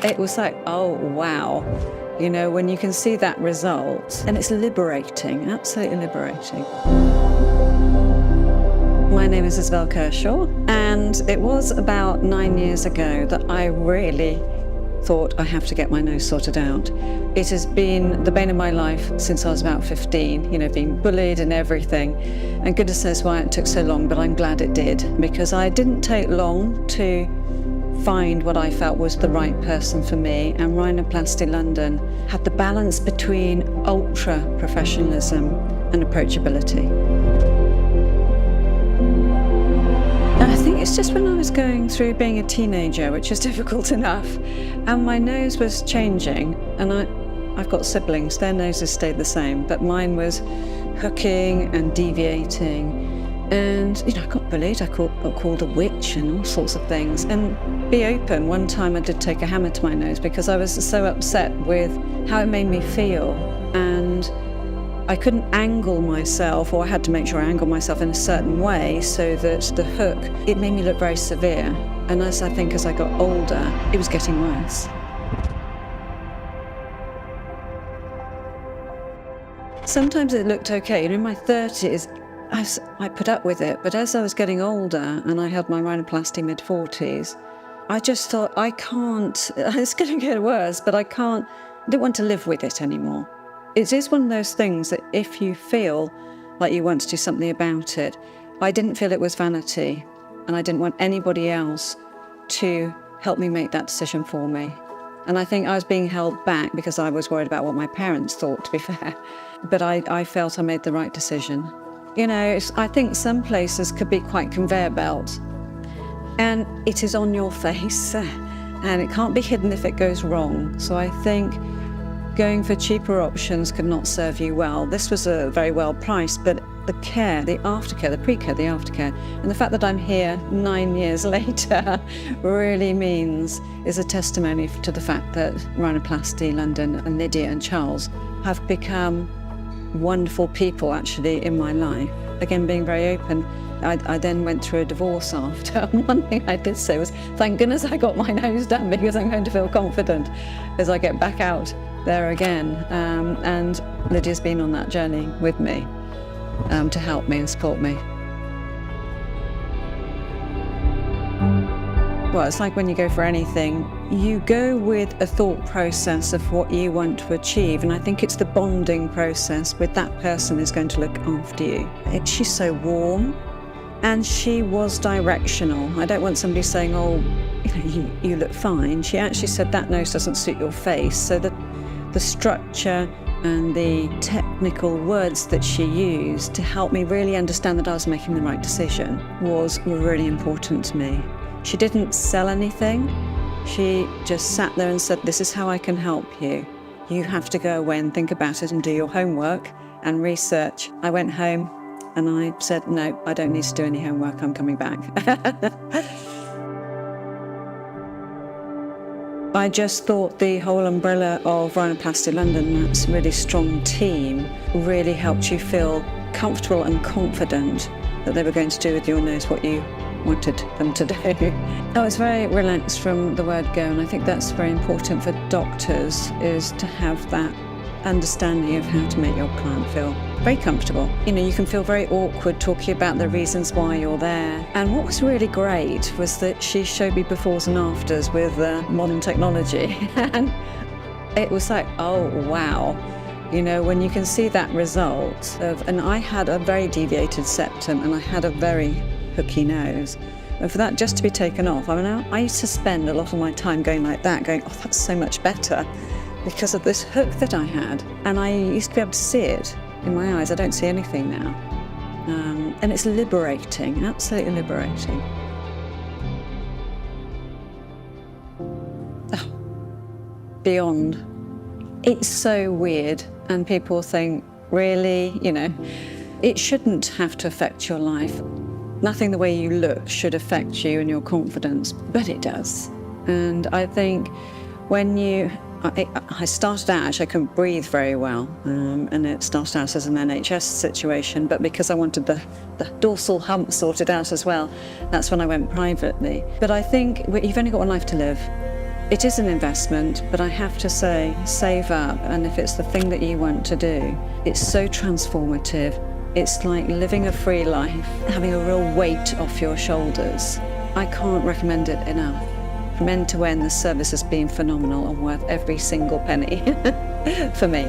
It was like, oh, wow. You know, when you can see that result, and it's liberating, absolutely liberating. My name is Isabel Kershaw, and it was about 9 years ago that I really thought I have to get my nose sorted out. It has been the bane of my life since I was about 15, you know, being bullied and everything. And goodness knows why it took so long, but I'm glad it did, because I didn't take long to find what I felt was the right person for me. And Rhinoplasty London had the balance between ultra professionalism and approachability. I think it's just when I was going through being a teenager, which is difficult enough, and my nose was changing, and I've got siblings, their noses stayed the same, but mine was hooking and deviating, and you know, I got bullied, I got called a witch and all sorts of things. And be open, one time I did take a hammer to my nose because I was so upset with how it made me feel, and I couldn't angle myself, or I had to make sure I angled myself in a certain way so that the hook, it made me look very severe. And as I got older, it was getting worse. Sometimes it looked okay. In my 30s, I put up with it. But as I was getting older and I had my rhinoplasty mid-40s, I just thought, I can't, it's going to get worse, but I didn't want to live with it anymore. It is one of those things that if you feel like you want to do something about it, I didn't feel it was vanity, and I didn't want anybody else to help me make that decision for me. And I think I was being held back because I was worried about what my parents thought, to be fair. But I felt I made the right decision. You know, I think some places could be quite conveyor belt, and it is on your face, and it can't be hidden if it goes wrong. So I think going for cheaper options could not serve you well. This was very well priced, but the care, the aftercare, the pre-care, the aftercare, and the fact that I'm here 9 years later really is a testimony to the fact that Rhinoplasty London and Lydia and Charles have become wonderful people actually in my life. Again, being very open. I then went through a divorce after, and one thing I did say was, thank goodness I got my nose done, because I'm going to feel confident as I get back out there again. And Lydia's been on that journey with me to help me and support me. Well, it's like when you go for anything, you go with a thought process of what you want to achieve, and I think it's the bonding process with that person who's going to look after you. She's so warm, and she was directional. I don't want somebody saying, oh, you look fine. She actually said that nose doesn't suit your face. So the structure and the technical words that she used to help me really understand that I was making the right decision was really important to me. She didn't sell anything. She just sat there and said, this is how I can help you. You have to go away and think about it and do your homework and research. I went home and I said, no, I don't need to do any homework, I'm coming back. I just thought the whole umbrella of Rhinoplasty London, that's a really strong team, really helped you feel comfortable and confident that they were going to do with your nose what you wanted them to do. I was very relaxed from the word go, and I think that's very important for doctors, is to have that understanding of how to make your client feel very comfortable. You know, you can feel very awkward talking about the reasons why you're there. And what was really great was that she showed me befores and afters with modern technology. And it was like, oh, wow. You know, when you can see that result and I had a very deviated septum and I had a very hooky nose. And for that just to be taken off, I mean, I used to spend a lot of my time going like that, going, oh, that's so much better, because of this hook that I had. And I used to be able to see it in my eyes. I don't see anything now. And it's liberating, absolutely liberating. Oh, beyond. It's so weird, and people think, really, you know, it shouldn't have to affect your life. Nothing the way you look should affect you and your confidence, but it does. And I think when I started out, actually I couldn't breathe very well, and it started out as an NHS situation, but because I wanted the dorsal hump sorted out as well, that's when I went privately. But I think you've only got one life to live. It is an investment, but I have to say, save up, and if it's the thing that you want to do, it's so transformative. It's like living a free life, having a real weight off your shoulders. I can't recommend it enough. From end to end, the service has been phenomenal and worth every single penny for me.